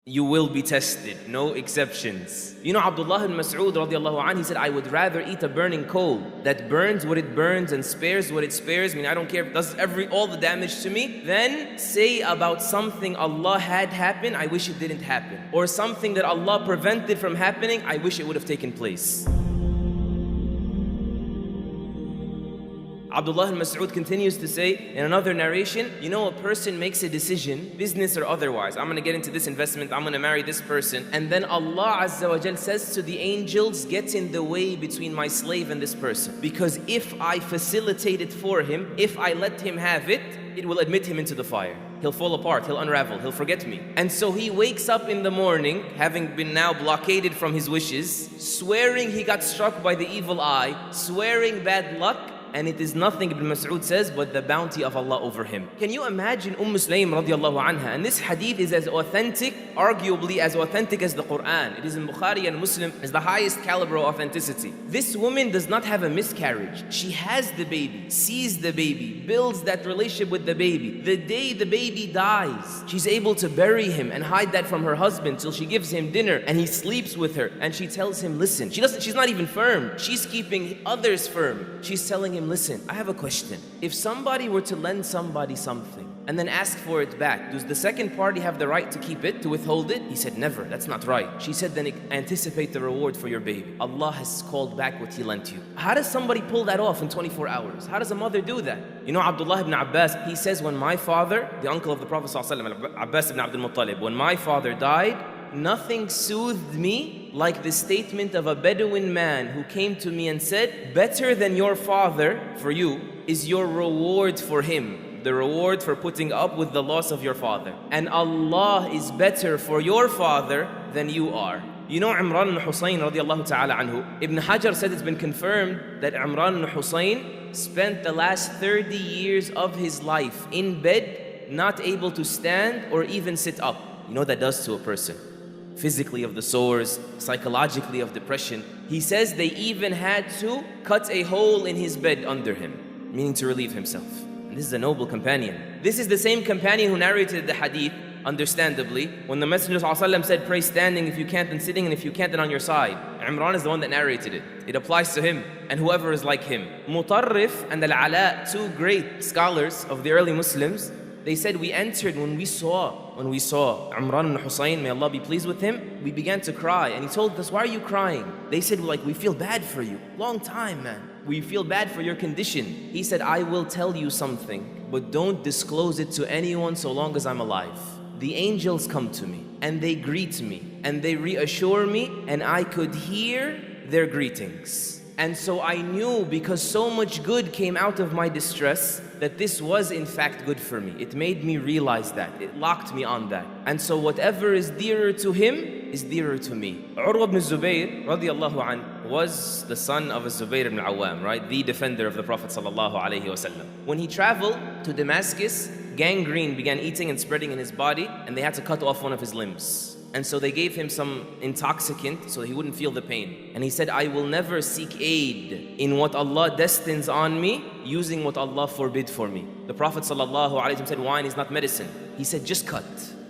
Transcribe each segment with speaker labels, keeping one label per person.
Speaker 1: You will be tested, no exceptions. You know, Abdullah ibn Mas'ud radiallahu anh, he said, I would rather eat a burning coal that burns what it burns and spares what it spares. I mean, I don't care if it does all the damage to me, than say about something Allah had happen, I wish it didn't happen. Or something that Allah prevented from happening, I wish it would have taken place. Abdullah al-Mas'ud continues to say in another narration, you know, a person makes a decision, business or otherwise. I'm going to get into this investment, I'm going to marry this person. And then Allah Azza wa Jal says to the angels, get in the way between my slave and this person. Because if I facilitate it for him, if I let him have it, it will admit him into the fire. He'll fall apart, he'll unravel, he'll forget me. And so he wakes up in the morning, having been now blockaded from his wishes, swearing he got struck by the evil eye, swearing bad luck, and it is nothing, Ibn Mas'ud says, but the bounty of Allah over him. Can you imagine Sulaym radiallahu anha? And this hadith is as authentic, arguably as authentic as the Quran. It is in Bukhari and Muslim, as the highest caliber of authenticity. This woman does not have a miscarriage. She has the baby, sees the baby, builds that relationship with the baby. The day the baby dies, she's able to bury him and hide that from her husband till she gives him dinner and he sleeps with her. And she tells him, listen, she's not even firm. She's keeping others firm. She's telling him, listen, I have a question. If somebody were to lend somebody something and then ask for it back, does the second party have the right to keep it, to withhold it? He said, never, that's not right. She said, then anticipate the reward for your baby. Allah has called back what He lent you. How does somebody pull that off in 24 hours? How does a mother do that? You know, Abdullah ibn Abbas, he says, when my father, the uncle of the Prophet ﷺ, Abbas ibn Abdul Muttalib, when my father died, nothing soothed me like the statement of a Bedouin man who came to me and said, better than your father for you is your reward for him, the reward for putting up with the loss of your father. And Allah is better for your father than you are. You know Imran ibn Husayn radiallahu ta'ala anhu, Ibn Hajar said it's been confirmed that Imran ibn Husayn spent the last 30 years of his life in bed, not able to stand or even sit up. You know what that does to a person? Physically of the sores, psychologically of depression. He says they even had to cut a hole in his bed under him, meaning to relieve himself. And this is a noble companion. This is the same companion who narrated the hadith, understandably, when the Messenger ﷺ said, pray standing if you can't, and sitting, and if you can't, then on your side. Imran is the one that narrated it. It applies to him and whoever is like him. Mutarrif and Al-Ala, two great scholars of the early Muslims, they said, we entered when we saw Imran ibn Husayn, may Allah be pleased with him, we began to cry. And he told us, why are you crying? They said, well, we feel bad for you. Long time, man. We feel bad for your condition. He said, I will tell you something, but don't disclose it to anyone so long as I'm alive. The angels come to me, and they greet me, and they reassure me, and I could hear their greetings. And so I knew, because so much good came out of my distress, that this was in fact good for me. It made me realize that. It locked me on that. And so whatever is dearer to him is dearer to me. Urwa ibn Zubayr radiallahu anh was the son of Zubayr ibn Awam, right? The defender of the Prophet sallallahu alaihi wasallam. When he traveled to Damascus, gangrene began eating and spreading in his body, and they had to cut off one of his limbs. And so they gave him some intoxicant so he wouldn't feel the pain. And he said, I will never seek aid in what Allah destines on me using what Allah forbid for me. The Prophet ﷺ said, wine is not medicine. He said, just cut.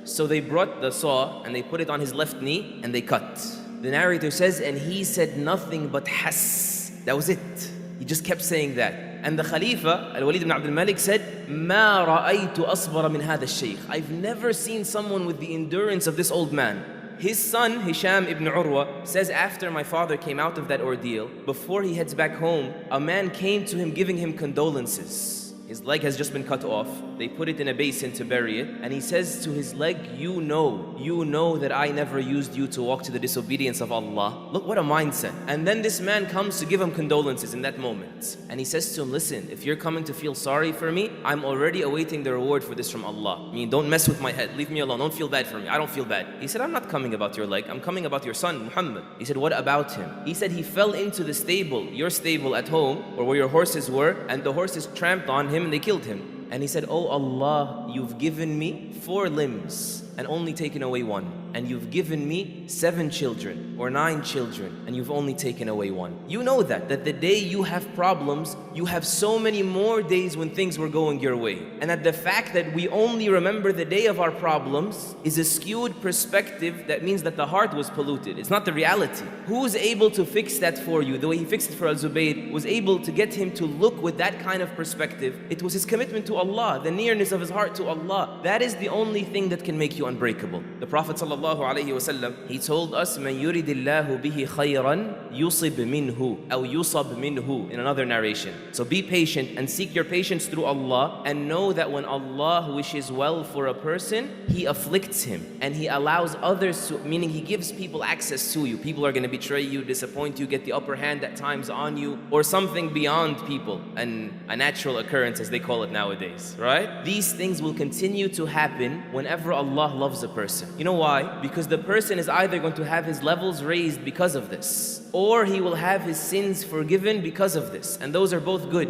Speaker 1: So they brought the saw and they put it on his left knee and they cut. The narrator says, and he said nothing but has. That was it. He just kept saying that. And the Khalifa, Al-Walid ibn Abdul Malik, said, مَا رَأَيْتُ أَصْبَرَ مِنْ هَذَا الشَّيْخ. I've never seen someone with the endurance of this old man. His son, Hisham ibn Urwa, says after my father came out of that ordeal, before he heads back home, a man came to him giving him condolences. His leg has just been cut off. They put it in a basin to bury it. And he says to his leg, you know that I never used you to walk to the disobedience of Allah. Look what a mindset. And then this man comes to give him condolences in that moment. And he says to him, listen, if you're coming to feel sorry for me, I'm already awaiting the reward for this from Allah. I mean, don't mess with my head. Leave me alone. Don't feel bad for me. I don't feel bad. He said, I'm not coming about your leg. I'm coming about your son, Muhammad. He said, what about him? He said, he fell into the stable, your stable at home, or where your horses were, and the horses tramped on him and they killed him. And he said, oh Allah, you've given me 4 limbs and only taken away 1. and you've given me 7 children or 9 children, and you've only taken away 1. You know that the day you have problems, you have so many more days when things were going your way. And that the fact that we only remember the day of our problems is a skewed perspective that means that the heart was polluted. It's not the reality. Who's able to fix that for you? The way he fixed it for Al-Zubayr was able to get him to look with that kind of perspective. It was his commitment to Allah, the nearness of his heart to Allah. That is the only thing that can make you unbreakable. The Prophet ﷺ, he told us, مَنْ يُرِدِ اللَّهُ بِهِ خَيْرًا يُصِبْ مِنْهُ أو يُصَبْ مِنْهُ, in another narration. So be patient and seek your patience through Allah, and know that when Allah wishes well for a person, He afflicts him and He allows others to, meaning He gives people access to you. People are going to betray you, disappoint you, get the upper hand at times on you, or something beyond people, and a natural occurrence as they call it nowadays, right? These things will continue to happen whenever Allah loves a person. You know why? Because the person is either going to have his levels raised because of this, or he will have his sins forgiven because of this, and those are both good.